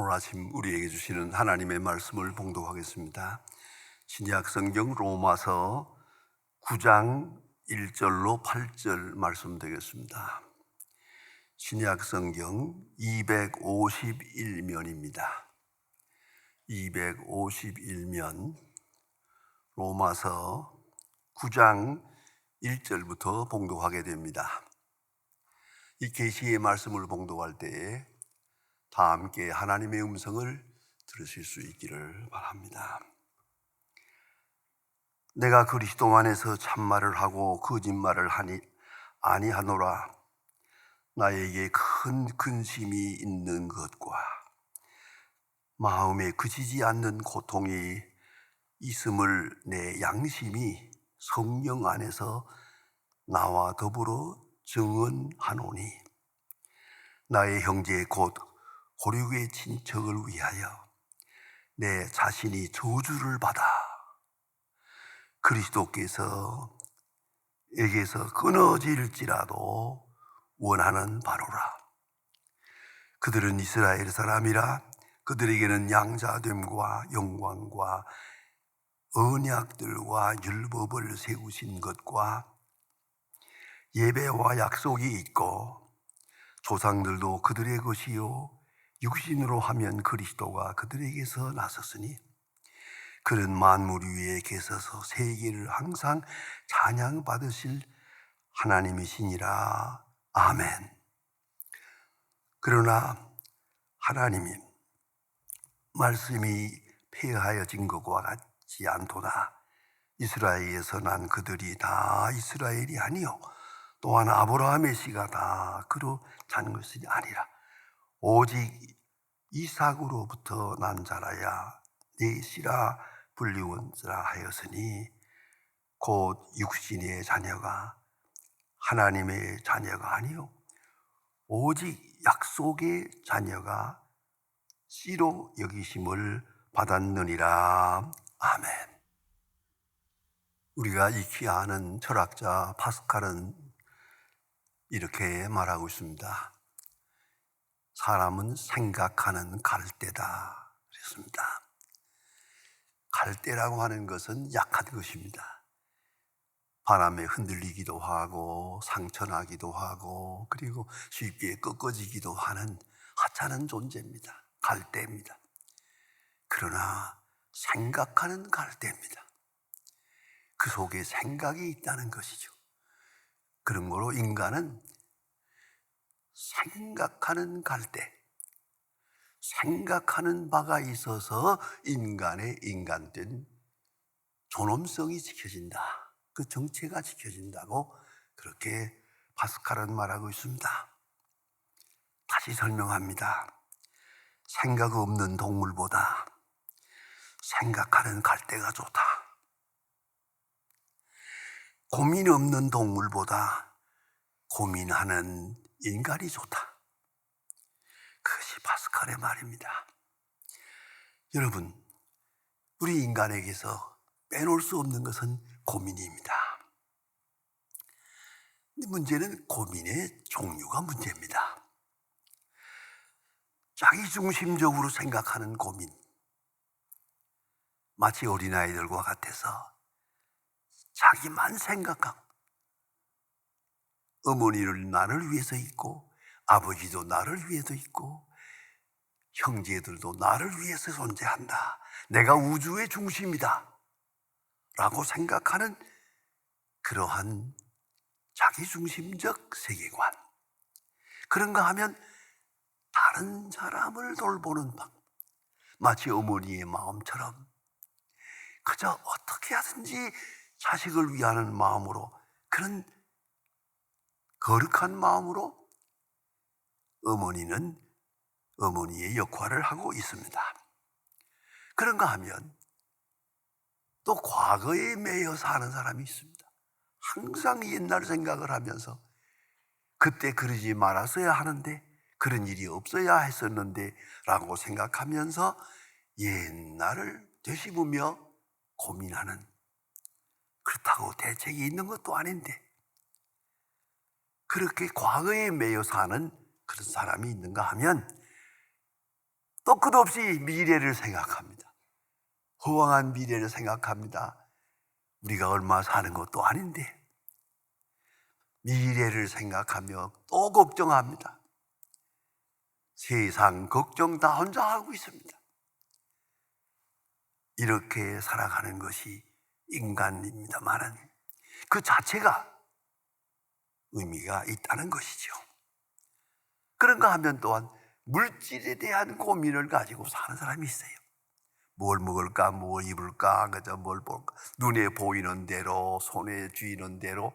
오늘 아침 우리에게 주시는 하나님의 말씀을 봉독하겠습니다. 신약 성경 로마서 9장 1절로 8절 말씀 되겠습니다. 신약 성경 251면입니다. 251면 로마서 9장 1절부터 봉독하게 됩니다. 이 계시의 말씀을 봉독할 때에 다 함께 하나님의 음성을 들으실 수 있기를 바랍니다. 내가 그리스도 안에서 참말을 하고 거짓말을 아니하노라. 나에게 큰 근심이 있는 것과 마음에 그치지 않는 고통이 있음을 내 양심이 성령 안에서 나와 더불어 증언하노니, 나의 형제 곧 고륙의 친척을 위하여 내 자신이 저주를 받아 그리스도께서 에게서 끊어질지라도 원하는 바로라. 그들은 이스라엘 사람이라 그들에게는 양자됨과 영광과 언약들과 율법을 세우신 것과 예배와 약속이 있고, 조상들도 그들의 것이요 육신으로 하면 그리스도가 그들에게서 나섰으니 그는 만물 위에 계셔서 세계를 항상 찬양받으실 하나님이시니라. 아멘. 그러나 하나님이 말씀이 폐하여진 것과 같지 않도다. 이스라엘에서 난 그들이 다 이스라엘이 아니요 또한 아브라함의 씨가 다 그로 잔 것이 아니라 오직 이삭으로부터 난 자라야 내 씨라 불리운지라 하였으니, 곧 육신의 자녀가 하나님의 자녀가 아니요 오직 약속의 자녀가 씨로 여기심을 받았느니라. 아멘. 우리가 익히 아는 철학자 파스칼은 이렇게 말하고 있습니다. 사람은 생각하는 갈대다 그랬습니다. 갈대라고 하는 것은 약한 것입니다. 바람에 흔들리기도 하고 상처나기도 하고 그리고 쉽게 꺾어지기도 하는 하찮은 존재입니다. 갈대입니다. 그러나 생각하는 갈대입니다. 그 속에 생각이 있다는 것이죠. 그런 거로 인간은 생각하는 갈대, 생각하는 바가 있어서 인간의 인간된 존엄성이 지켜진다. 그 정체가 지켜진다고 그렇게 파스칼은 말하고 있습니다. 다시 설명합니다. 생각 없는 동물보다 생각하는 갈대가 좋다. 고민 없는 동물보다 고민하는 인간이 좋다. 그것이 파스칼의 말입니다. 여러분, 우리 인간에게서 빼놓을 수 없는 것은 고민입니다. 문제는 고민의 종류가 문제입니다. 자기중심적으로 생각하는 고민, 마치 어린아이들과 같아서 자기만 생각하고, 어머니를 나를 위해서 있고 아버지도 나를 위해서 있고 형제들도 나를 위해서 존재한다. 내가 우주의 중심이다 라고 생각하는 그러한 자기중심적 세계관, 그런가 하면 다른 사람을 돌보는 방, 마치 어머니의 마음처럼 그저 어떻게 하든지 자식을 위하는 마음으로, 그런 거룩한 마음으로 어머니는 어머니의 역할을 하고 있습니다. 그런가 하면 또 과거에 매여 사는 사람이 있습니다. 항상 옛날 생각을 하면서 그때 그러지 말았어야 하는데, 그런 일이 없어야 했었는데 라고 생각하면서 옛날을 되씹으며 고민하는, 그렇다고 대책이 있는 것도 아닌데 그렇게 과거에 매여 사는 그런 사람이 있는가 하면 또 끝없이 미래를 생각합니다. 허망한 미래를 생각합니다. 우리가 얼마 사는 것도 아닌데 미래를 생각하며 또 걱정합니다. 세상 걱정 다 혼자 하고 있습니다. 이렇게 살아가는 것이 인간입니다만은 그 자체가 의미가 있다는 것이죠. 그런가 하면 또한 물질에 대한 고민을 가지고 사는 사람이 있어요. 뭘 먹을까, 뭘 입을까, 그저 뭘 볼까, 눈에 보이는 대로, 손에 쥐는 대로.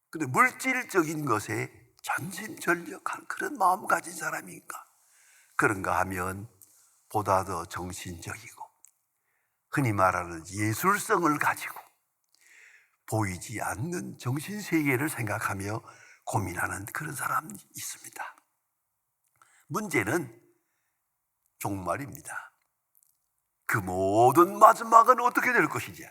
근데 물질적인 것에 전심전력한 그런 마음 가진 사람인가? 그런가 하면 보다 더 정신적이고 흔히 말하는 예술성을 가지고 보이지 않는 정신세계를 생각하며 고민하는 그런 사람이 있습니다. 문제는 종말입니다. 그 모든 마지막은 어떻게 될 것이냐?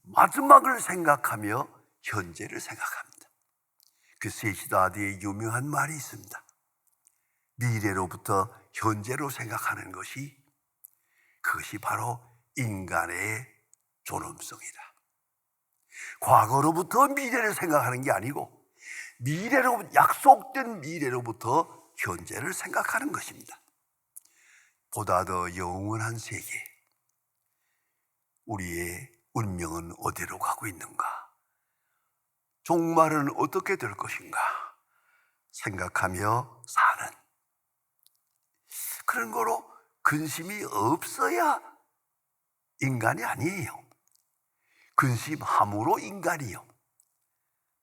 마지막을 생각하며 현재를 생각합니다. 그 세시다드의 유명한 말이 있습니다. 미래로부터 현재로 생각하는 것이 그것이 바로 인간의 존엄성이다. 과거로부터 미래를 생각하는 게 아니고 약속된 미래로부터 현재를 생각하는 것입니다. 보다 더 영원한 세계, 우리의 운명은 어디로 가고 있는가? 종말은 어떻게 될 것인가? 생각하며 사는 그런 거로 근심이 없어야 인간이 아니에요. 근심함으로 인간이요.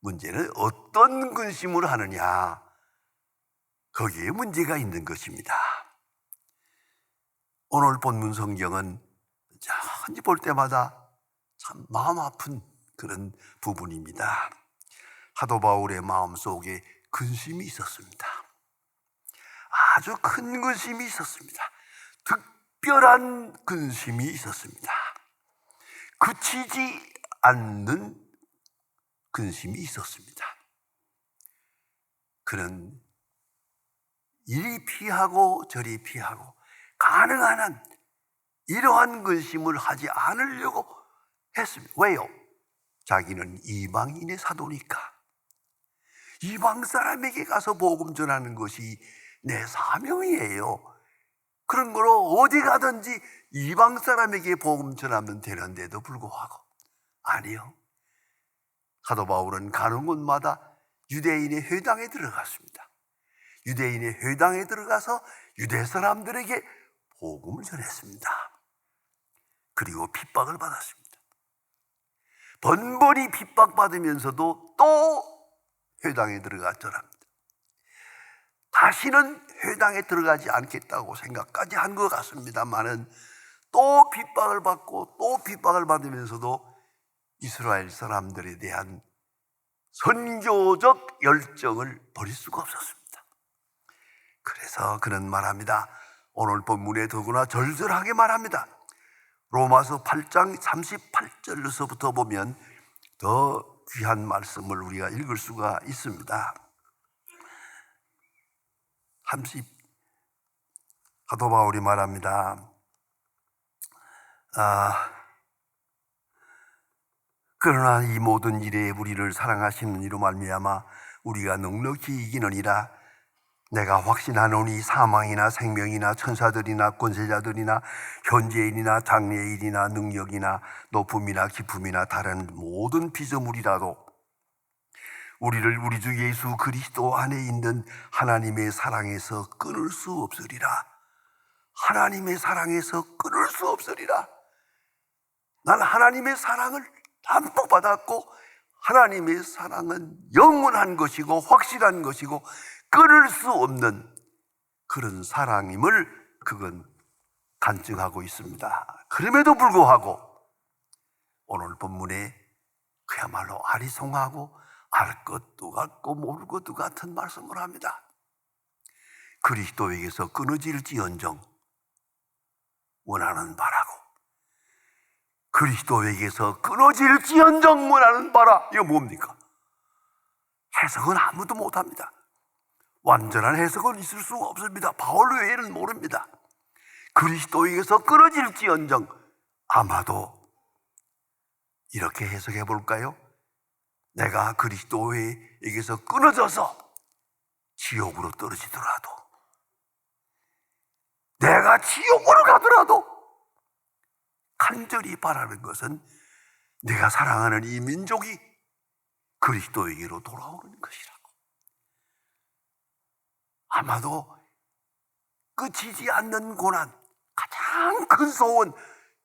문제는 어떤 근심을 하느냐, 거기에 문제가 있는 것입니다. 오늘 본문 성경은 천지 볼 때마다 참 마음 아픈 그런 부분입니다. 사도 바울의 마음속에 근심이 있었습니다. 아주 큰 근심이 있었습니다. 특별한 근심이 있었습니다. 그치지 않는 근심이 있었습니다. 그는 이리 피하고 저리 피하고 가능한 한 이러한 근심을 하지 않으려고 했습니다. 왜요? 자기는 이방인의 사도니까. 이방 사람에게 가서 복음 전하는 것이 내 사명이에요. 그런 거로 어디 가든지 이방 사람에게 복음 전하면 되는데도 불구하고 아니요. 사도 바울은 가는 곳마다 유대인의 회당에 들어갔습니다. 유대인의 회당에 들어가서 유대 사람들에게 복음을 전했습니다. 그리고 핍박을 받았습니다. 번번이 핍박받으면서도 또 회당에 들어갔더랍니다. 다시는 회당에 들어가지 않겠다고 생각까지 한 것 같습니다만은 또 핍박을 받고 또 핍박을 받으면서도 이스라엘 사람들에 대한 선교적 열정을 버릴 수가 없었습니다. 그래서 그는 말합니다. 오늘 본문에 더구나 절절하게 말합니다. 로마서 8장 38절로서부터 보면 더 귀한 말씀을 우리가 읽을 수가 있습니다. 사도 바울이 말합니다. 그러나 이 모든 일에 우리를 사랑하시는 이로 말미암아 우리가 넉넉히 이기느니라. 내가 확신하노니 사망이나 생명이나 천사들이나 권세자들이나 현재일이나 장래일이나 능력이나 높음이나 깊음이나 다른 모든 피조물이라도 우리를 우리 주 예수 그리스도 안에 있는 하나님의 사랑에서 끊을 수 없으리라. 하나님의 사랑에서 끊을 수 없으리라. 난 하나님의 사랑을 담뿍 받았고 하나님의 사랑은 영원한 것이고 확실한 것이고 끊을 수 없는 그런 사랑임을 그건 간증하고 있습니다. 그럼에도 불구하고 오늘 본문에 그야말로 아리송하고 알 것도 같고 모를 것도 같은 말씀을 합니다. 그리스도에게서 끊어질지언정 원하는 바라고, 그리스도에게서 끊어질지언정 원하는 바라. 이거 뭡니까? 해석은 아무도 못합니다. 완전한 해석은 있을 수가 없습니다. 바울 외에는 모릅니다. 그리스도에게서 끊어질지언정, 아마도 이렇게 해석해 볼까요? 내가 그리스도에게서 끊어져서 지옥으로 떨어지더라도, 내가 지옥으로 가더라도 간절히 바라는 것은 내가 사랑하는 이 민족이 그리스도에게로 돌아오는 것이라고. 아마도 끝이지 않는 고난, 가장 큰 소원,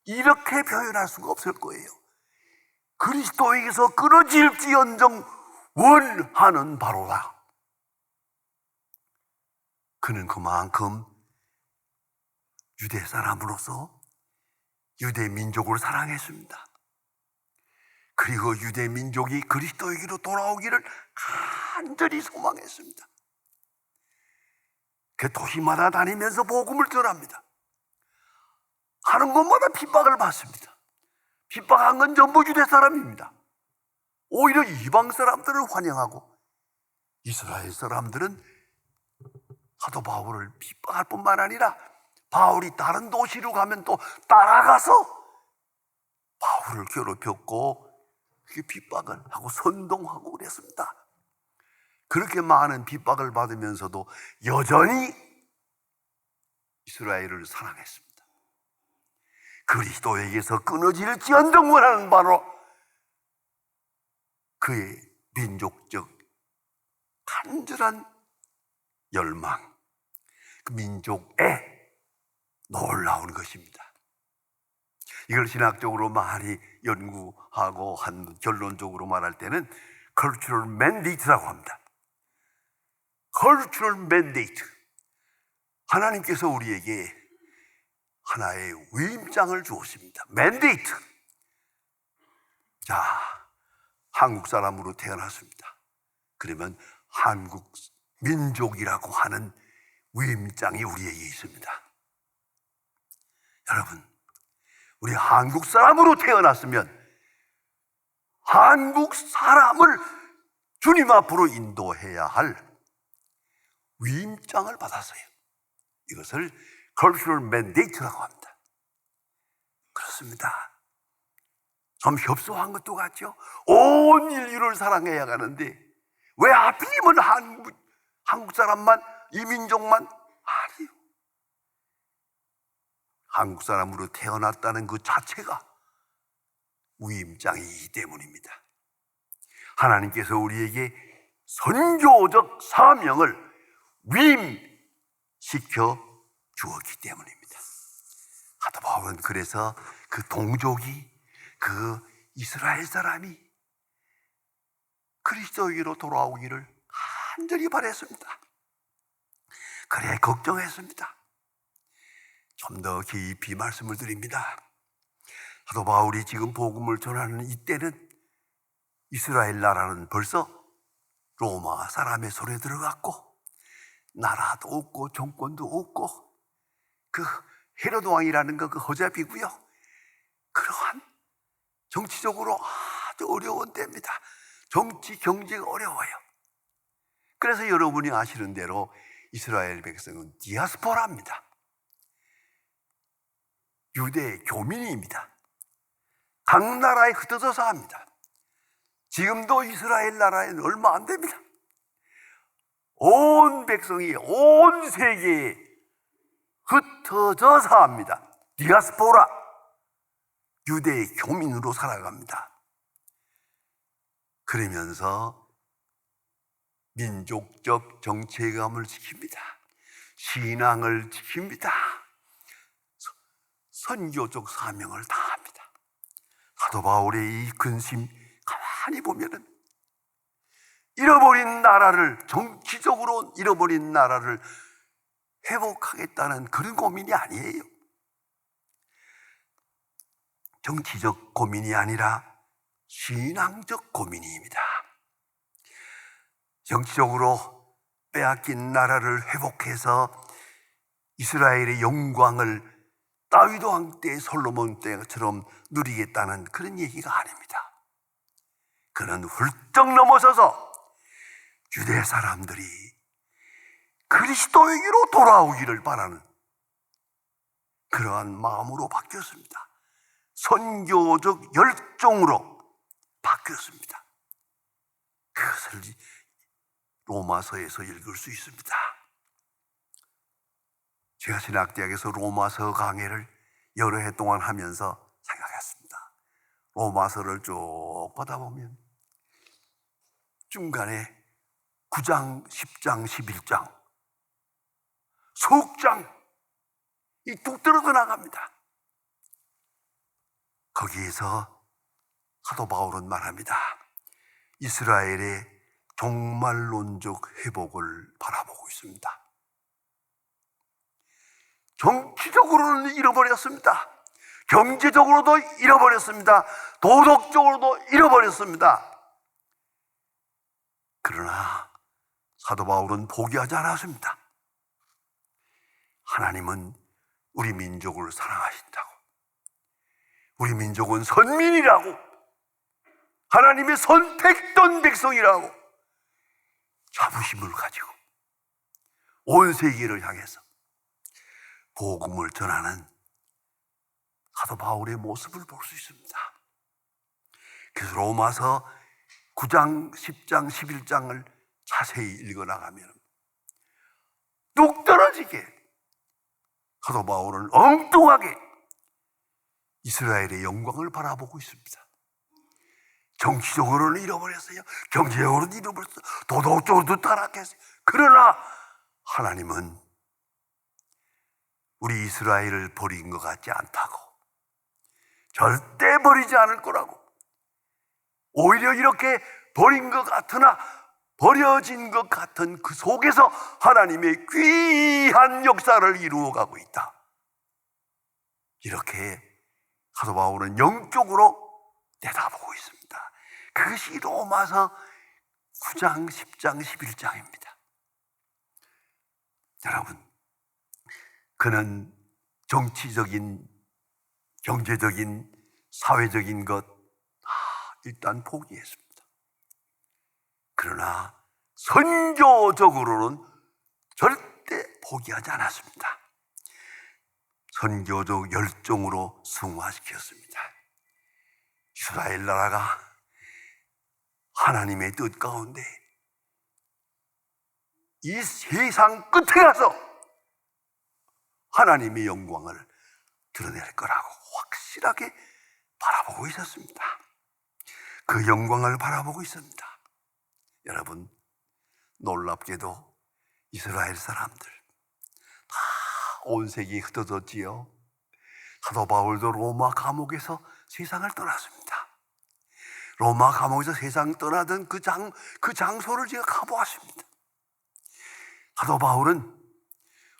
이렇게 표현할 수가 없을 거예요. 그리스도에게서 끊어질지언정 원하는 바로다. 그는 그만큼 유대 사람으로서 유대 민족을 사랑했습니다. 그리고 유대 민족이 그리스도에게로 돌아오기를 간절히 소망했습니다. 그 도시마다 다니면서 복음을 전합니다. 하는 곳마다 핍박을 받습니다. 핍박한 건 전부 유대 사람입니다. 오히려 이방 사람들을 환영하고 이스라엘 사람들은 사도 바울을 핍박할 뿐만 아니라 바울이 다른 도시로 가면 또 따라가서 바울을 괴롭혔고 핍박을 하고 선동하고 그랬습니다. 그렇게 많은 핍박을 받으면서도 여전히 이스라엘을 사랑했습니다. 그리스도에게서 끊어질지언정 원하는 바로 그의 민족적 간절한 열망, 그 민족에 놀라운 것입니다. 이걸 신학적으로 많이 연구하고 한 결론적으로 말할 때는 cultural mandate라고 합니다. cultural mandate. 하나님께서 우리에게 하나의 위임장을 주었습니다. mandate. 자, 한국 사람으로 태어났습니다. 그러면 한국 민족이라고 하는 위임장이 우리에게 있습니다. 여러분, 우리 한국 사람으로 태어났으면 한국 사람을 주님 앞으로 인도해야 할 위임장을 받았어요. 이것을 cultural mandate라고 합니다. 그렇습니다. 좀 협소한 것도 같죠. 온 인류를 사랑해야 하는데 왜 하필이면 한국 사람만, 이 민족만? 아니요. 한국 사람으로 태어났다는 그 자체가 위임장이기 때문입니다. 하나님께서 우리에게 선교적 사명을 위임시켜 주었기 때문입니다. 사도 바울은 그래서 그 동족이, 그 이스라엘 사람이 그리스도에게로 돌아오기를 간절히 바랬습니다. 그래 걱정했습니다. 좀 더 깊이 말씀을 드립니다. 사도 바울이 지금 복음을 전하는 이때는 이스라엘 나라는 벌써 로마 사람의 손에 들어갔고 나라도 없고 정권도 없고 그 헤로드 왕이라는 거 그 허잡이고요. 그러한 정치적으로 아주 어려운 때입니다. 정치 경제가 어려워요. 그래서 여러분이 아시는 대로 이스라엘 백성은 디아스포라입니다. 유대 교민입니다. 각 나라에 흩어져서 합니다. 지금도 이스라엘 나라에는 얼마 안 됩니다. 온 백성이 온 세계에 흩어져서 합니다. 디아스포라, 유대의 교민으로 살아갑니다. 그러면서 민족적 정체감을 지킵니다. 신앙을 지킵니다. 선교적 사명을 다합니다. 사도 바울의 이 근심 가만히 보면은 잃어버린 나라를, 정치적으로 잃어버린 나라를 회복하겠다는 그런 고민이 아니에요. 정치적 고민이 아니라 신앙적 고민입니다. 정치적으로 빼앗긴 나라를 회복해서 이스라엘의 영광을 다윗 왕 때, 솔로몬 때처럼 누리겠다는 그런 얘기가 아닙니다. 그는 훌쩍 넘어서서 유대 사람들이 그리스도에게로 돌아오기를 바라는 그러한 마음으로 바뀌었습니다. 선교적 열정으로 바뀌었습니다. 그것을 로마서에서 읽을 수 있습니다. 제가 신학대학에서 로마서 강의를 여러 해 동안 하면서 생각했습니다. 로마서를 쭉 보다 보면 중간에 9장, 10장, 11장, 속장 이 뚝 떨어져 나갑니다. 거기에서 사도 바울은 말합니다. 이스라엘의 종말론적 회복을 바라보고 있습니다. 정치적으로는 잃어버렸습니다. 경제적으로도 잃어버렸습니다. 도덕적으로도 잃어버렸습니다. 그러나 사도 바울은 포기하지 않았습니다. 하나님은 우리 민족을 사랑하신다고, 우리 민족은 선민이라고, 하나님의 선택된 백성이라고 자부심을 가지고 온 세계를 향해서 복음을 전하는 사도 바울의 모습을 볼 수 있습니다. 그래서 로마서 9장, 10장, 11장을 자세히 읽어나가면 뚝 떨어지게 사도 바울은 엉뚱하게 이스라엘의 영광을 바라보고 있습니다. 정치적으로는 잃어버렸어요. 경제적으로는 잃어버렸어요. 도덕적으로도 타락했어요. 그러나 하나님은 우리 이스라엘을 버린 것 같지 않다고, 절대 버리지 않을 거라고, 오히려 이렇게 버린 것 같으나 버려진 것 같은 그 속에서 하나님의 귀한 역사를 이루어가고 있다. 이렇게 사도 바울은 영적으로 내다보고 있습니다. 그것이 로마서 9장, 10장, 11장입니다. 여러분, 그는 정치적인, 경제적인, 사회적인 것 일단 포기했습니다. 그러나 선교적으로는 절대 포기하지 않았습니다. 선교적 열정으로 승화시켰습니다. 이스라엘 나라가 하나님의 뜻 가운데 이 세상 끝에 가서 하나님의 영광을 드러낼 거라고 확실하게 바라보고 있었습니다. 그 영광을 바라보고 있습니다. 여러분, 놀랍게도 이스라엘 사람들 다 온 세계에 흩어졌지요. 사도 바울도 로마 감옥에서 세상을 떠났습니다. 로마 감옥에서 세상 떠나던 그 장소를 제가 가보았습니다. 사도 바울은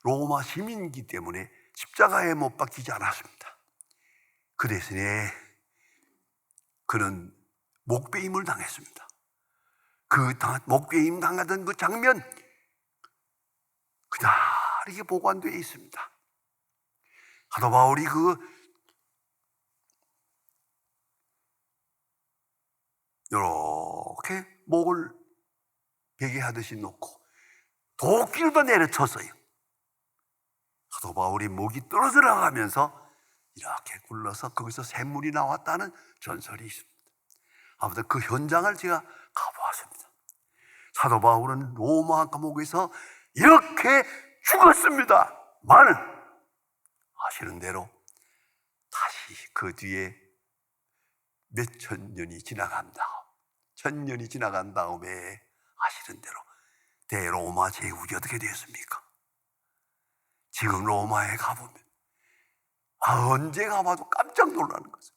로마 시민이기 때문에 십자가에 못 박히지 않았습니다. 그 대신에 그는 목베임을 당했습니다. 그 목베임 당하던 그 장면 그다르게 보관되어 있습니다. 사도 바울이 이렇게 목을 베개하듯이 놓고 도끼로도 내려쳤어요. 사도 바울이 목이 떨어져 나가면서 이렇게 굴러서 거기서 샘물이 나왔다는 전설이 있습니다. 아무튼 그 현장을 제가 가보았습니다. 사도 바울은 로마 감옥에서 이렇게 죽었습니다만은 아시는 대로 다시 그 뒤에 몇천 년이 지나간 다음, 1000년이 지나간 다음에 아시는 대로 대로마 제국이 어떻게 되었습니까? 지금 로마에 가보면 언제 가봐도 깜짝 놀라는 거죠.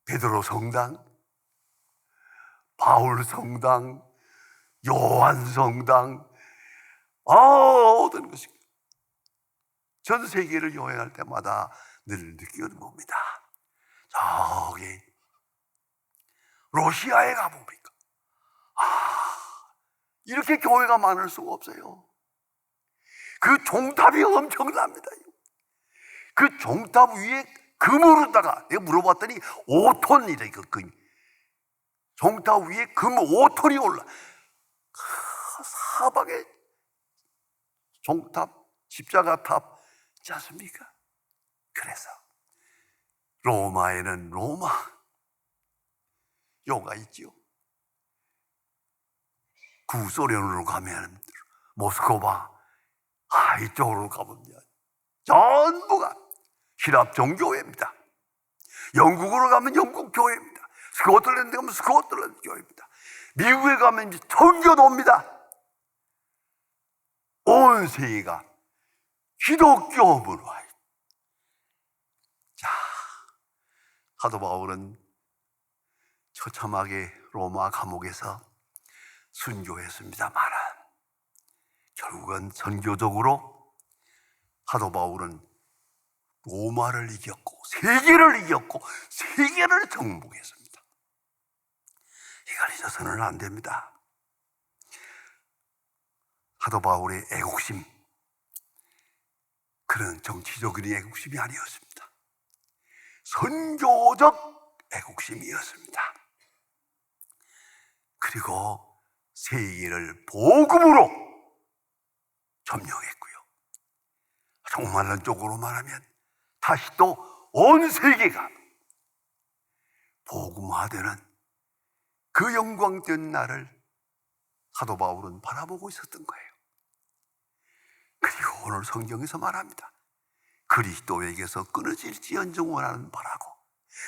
베드로 성당, 바울 성당, 요한 성당, 모든 것이 전 세계를 여행할 때마다 늘 느끼는 겁니다. 저기 러시아에 가보니까 이렇게 교회가 많을 수가 없어요. 그 종탑이 엄청납니다. 그 종탑 위에 금으로다가 내가 물어봤더니 5톤이래. 그 종탑 위에 금 5톤이 올라. 사방에 종탑, 십자가탑 있지 않습니까? 그래서 로마에는 로마 요가 있지요. 구소련으로 가면 모스크바, 이쪽으로 가보면 전부가 히랍 종교회입니다. 영국으로 가면 영국 교회입니다. 스코틀랜드 가면 스코틀랜드 교회입니다. 미국에 가면 이제 청교도입니다. 온 세계가 기독교 문화. 자, 사도 바울은 처참하게 로마 감옥에서 순교했습니다만 결국은 선교적으로 사도 바울은 로마를 이겼고 세계를 이겼고 세계를 정복했습니다. 이걸 잊어서는 안 됩니다. 사도 바울의 애국심, 그런 정치적인 애국심이 아니었습니다. 선교적 애국심이었습니다. 그리고 세계를 복음으로 점령했고요. 종말론적으로 말하면 다시 또 온 세계가 복음화되는 그 영광된 날을 사도 바울은 바라보고 있었던 거예요. 그리고 오늘 성경에서 말합니다. 그리스도에게서 끊어질지언정 원하는 바라고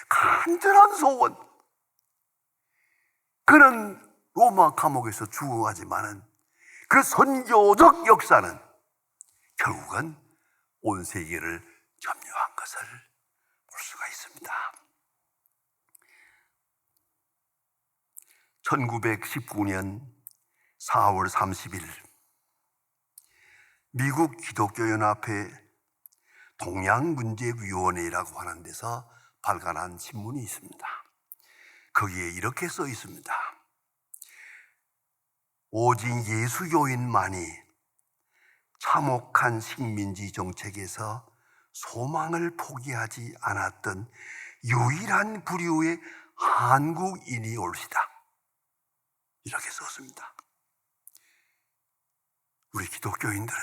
간절한 소원. 그는 로마 감옥에서 죽어가지만은 그 선교적 역사는 결국은 온 세계를 점령한 것을 볼 수가 있습니다. 1919년 4월 30일 미국 기독교연합회 동양문제위원회라고 하는 데서 발간한 신문이 있습니다. 거기에 이렇게 써 있습니다. 오직 예수교인만이 참혹한 식민지 정책에서 소망을 포기하지 않았던 유일한 부류의 한국인이 올시다. 이렇게 썼습니다. 우리 기독교인들은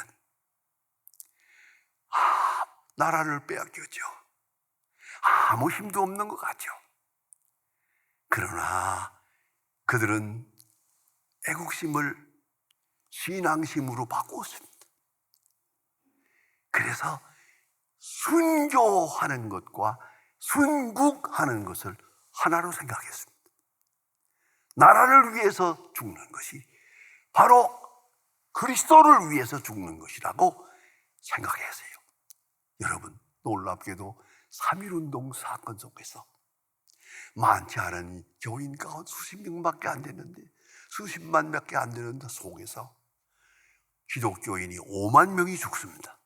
나라를 빼앗겼죠. 아무 힘도 없는 것 같죠. 그러나 그들은 애국심을 신앙심으로 바꾸었습니다. 그래서 순교하는 것과 순국하는 것을 하나로 생각했습니다. 나라를 위해서 죽는 것이 바로 그리스도를 위해서 죽는 것이라고 생각했어요. 여러분, 놀랍게도 3.1운동 사건 속에서 많지 않은 교인 가운데 수십 명밖에 안 됐는데 수십만 몇개 안 되는 속에서 기독교인이 5만 명이 죽습니다.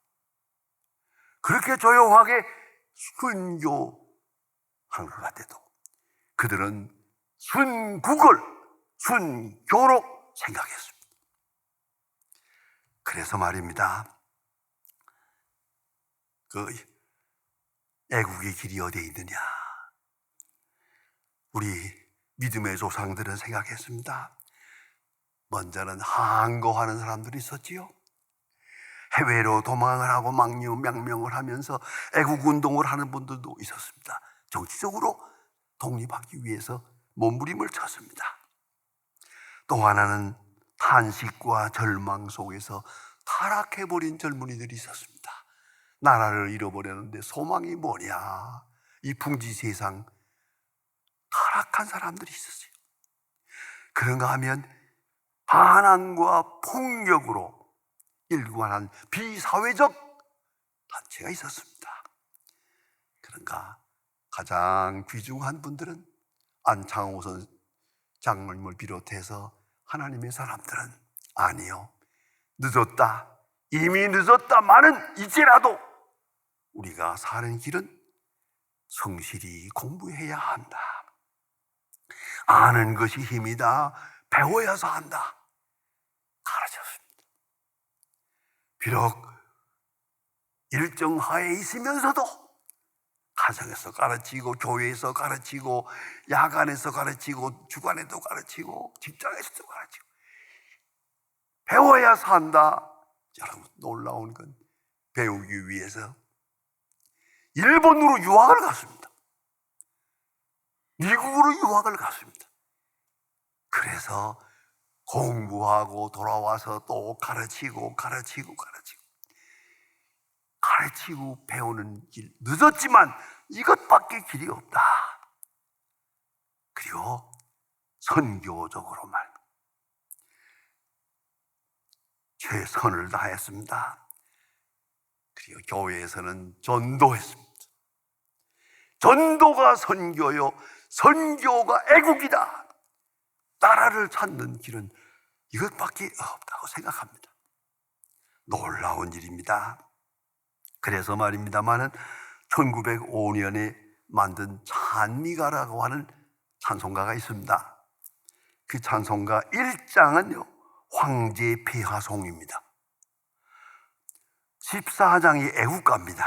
그렇게 조용하게 순교한 것 같아도 그들은 순교로 생각했습니다. 그래서 말입니다. 그 애국의 길이 어디에 있느냐? 우리 믿음의 조상들은 생각했습니다. 먼저는 항거하는 사람들이 있었지요. 해외로 도망을 하고 망명을 하면서 애국운동을 하는 분들도 있었습니다. 정치적으로 독립하기 위해서 몸부림을 쳤습니다. 또 하나는 탄식과 절망 속에서 타락해버린 젊은이들이 있었습니다. 나라를 잃어버렸는데 소망이 뭐냐? 이 풍지 세상 타락한 사람들이 있었어요. 그런가 하면 반항과 폭력으로 일관한 비사회적 단체가 있었습니다. 그런가 가장 귀중한 분들은 안창호선 장로님을 비롯해서 하나님의 사람들은 아니요, 늦었다, 이미 늦었다마는 이제라도 우리가 사는 길은 성실히 공부해야 한다. 아는 것이 힘이다. 배워야서 한다. 가르쳤습니다. 비록 일정 하에 있으면서도 가정에서 가르치고 교회에서 가르치고 야간에서 가르치고 주간에도 가르치고 직장에서도 가르치고 배워야 산다. 여러분, 놀라운 건 배우기 위해서 일본으로 유학을 갔습니다. 미국으로 유학을 갔습니다. 그래서 공부하고 돌아와서 또 가르치고 배우는 길, 늦었지만 이것밖에 길이 없다. 그리고 선교적으로만 최선을 다했습니다. 그리고 교회에서는 전도했습니다. 전도가 선교요, 선교가 애국이다. 나라를 찾는 길은 이것밖에 없다고 생각합니다. 놀라운 일입니다. 그래서 말입니다만은 1905년에 만든 찬미가라고 하는 찬송가가 있습니다. 그 찬송가 1장은요 황제 폐하송입니다. 14장이 애국가입니다.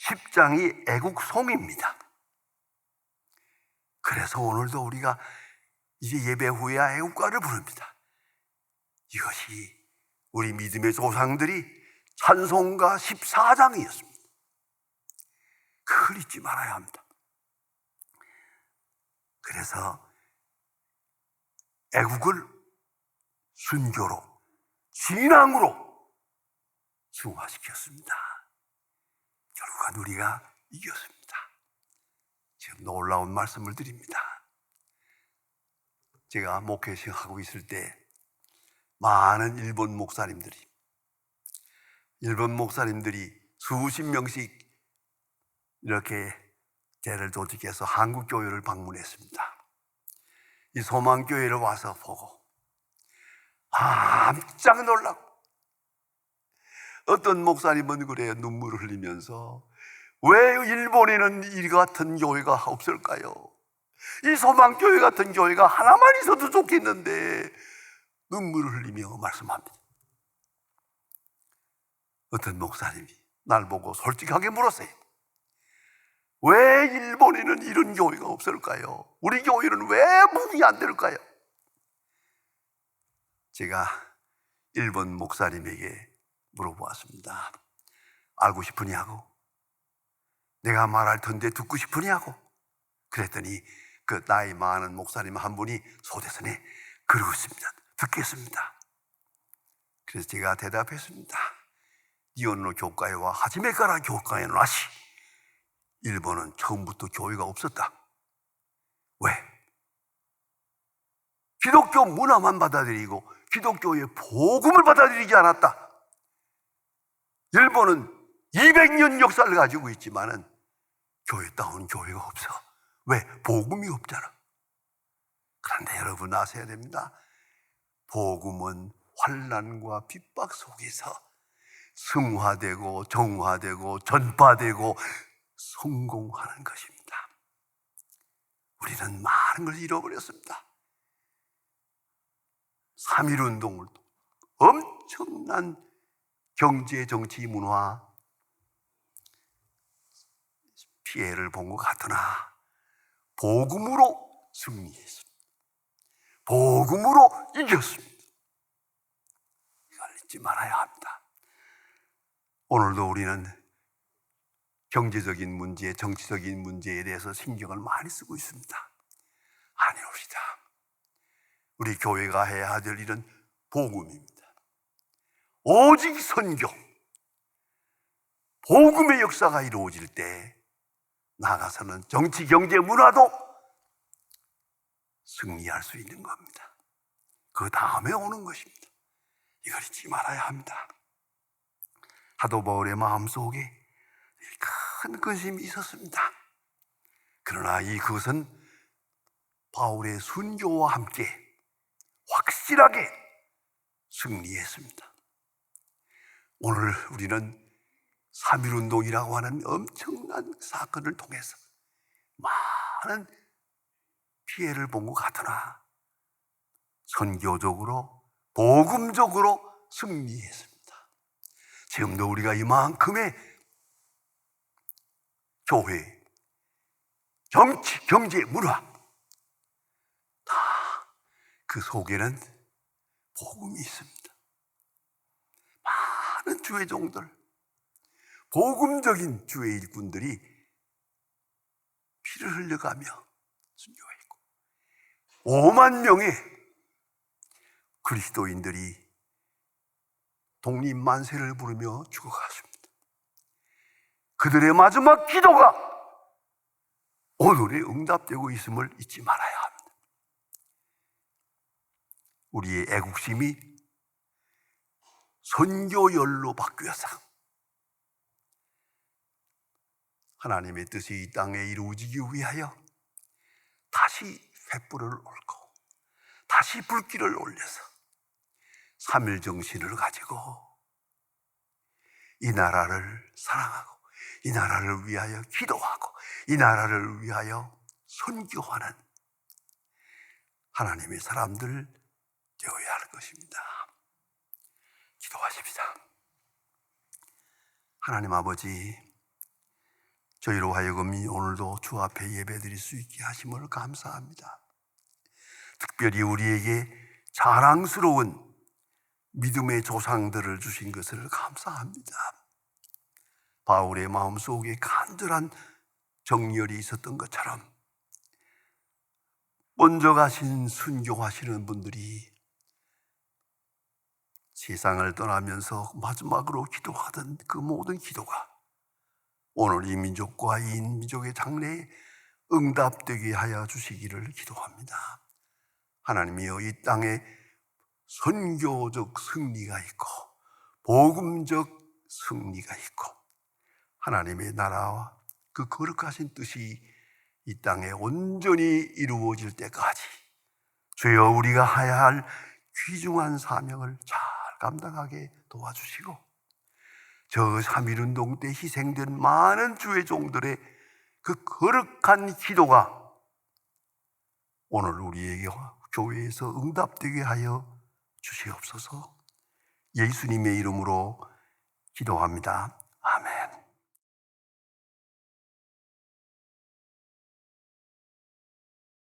10장이 애국송입니다. 그래서 오늘도 우리가 이제 예배 후에 애국가를 부릅니다. 이것이 우리 믿음의 조상들이 찬송가 14장이었습니다. 그걸 잊지 말아야 합니다. 그래서 애국을 순교로, 신앙으로 승화시켰습니다. 결국은 우리가 이겼습니다. 지금 놀라운 말씀을 드립니다. 제가 목회하고 있을 때 많은 일본 목사님들이 수십 명씩 이렇게 대를 조직해서 한국 교회를 방문했습니다. 이 소망교회를 와서 보고 깜짝 놀라고, 어떤 목사님은 그래요. 눈물을 흘리면서 왜 일본에는 이 같은 교회가 없을까요? 이 소망교회 같은 교회가 하나만 있어도 좋겠는데, 눈물을 흘리며 말씀합니다. 어떤 목사님이 날 보고 솔직하게 물었어요. 왜 일본에는 이런 교회가 없을까요? 우리 교회는 왜 문이 안 될까요? 제가 일본 목사님에게 물어보았습니다. 알고 싶으냐고? 내가 말할 텐데 듣고 싶으냐고? 그랬더니 그 나이 많은 목사님 한 분이 소대선에 그러고 있습니다. 듣겠습니다. 그래서 제가 대답했습니다. 니온노 교과에와 하지메카라 교과에 나시, 일본은 처음부터 교회가 없었다. 왜? 기독교 문화만 받아들이고 기독교의 복음을 받아들이지 않았다. 일본은 200년 역사를 가지고 있지만은 교회다운 교회가 없어. 왜? 복음이 없잖아. 그런데 여러분 아셔야 됩니다. 복음은 환난과 핍박 속에서 승화되고 정화되고 전파되고 성공하는 것입니다. 우리는 많은 걸 잃어버렸습니다. 3.1운동을 엄청난 경제, 정치, 문화 피해를 본 것 같으나 복음으로 승리했습니다. 복음으로 이겼습니다. 이걸 잊지 말아야 합니다. 오늘도 우리는 경제적인 문제, 정치적인 문제에 대해서 신경을 많이 쓰고 있습니다. 아니옵시다. 우리 교회가 해야 될 일은 복음입니다. 오직 선교, 복음의 역사가 이루어질 때 나아가서는 정치, 경제, 문화도 승리할 수 있는 겁니다. 그 다음에 오는 것입니다. 이걸 잊지 말아야 합니다. 사도 바울의 마음속에 큰 근심이 있었습니다. 그러나 그것은 바울의 순교와 함께 확실하게 승리했습니다. 오늘 우리는 3.1운동이라고 하는 엄청난 사건을 통해서 많은 피해를 본 것 같으나 선교적으로, 복음적으로 승리했습니다. 지금도 우리가 이만큼의 교회, 정치, 경제, 문화 다 그 속에는 복음이 있습니다. 많은 주의 종들, 복음적인 주의 일꾼들이 피를 흘려가며 순교했고 5만 명의 그리스도인들이 독립만세를 부르며 죽어갔습니다. 그들의 마지막 기도가 오늘에 응답되고 있음을 잊지 말아야 합니다. 우리의 애국심이 선교열로 바뀌어서 하나님의 뜻이 이 땅에 이루어지기 위하여 다시 횃불을 올고 다시 불길을 올려서 3일 정신을 가지고 이 나라를 사랑하고 이 나라를 위하여 기도하고 이 나라를 위하여 선교하는 하나님의 사람들 되어야 할 것입니다. 기도하십시다. 하나님 아버지, 저희로 하여금 오늘도 주 앞에 예배드릴 수 있게 하심을 감사합니다. 특별히 우리에게 자랑스러운 믿음의 조상들을 주신 것을 감사합니다. 바울의 마음속에 간절한 정열이 있었던 것처럼 먼저 가신 순교하시는 분들이 세상을 떠나면서 마지막으로 기도하던 그 모든 기도가 오늘 이 민족과 이 민족의 장래에 응답되게 하여 주시기를 기도합니다. 하나님이여, 이 땅에 선교적 승리가 있고 복음적 승리가 있고 하나님의 나라와 그 거룩하신 뜻이 이 땅에 온전히 이루어질 때까지 주여 우리가 해야 할 귀중한 사명을 잘 감당하게 도와주시고 저 3.1운동 때 희생된 많은 주의 종들의 그 거룩한 기도가 오늘 우리에게 교회에서 응답되게 하여 주시옵소서. 예수님의 이름으로 기도합니다.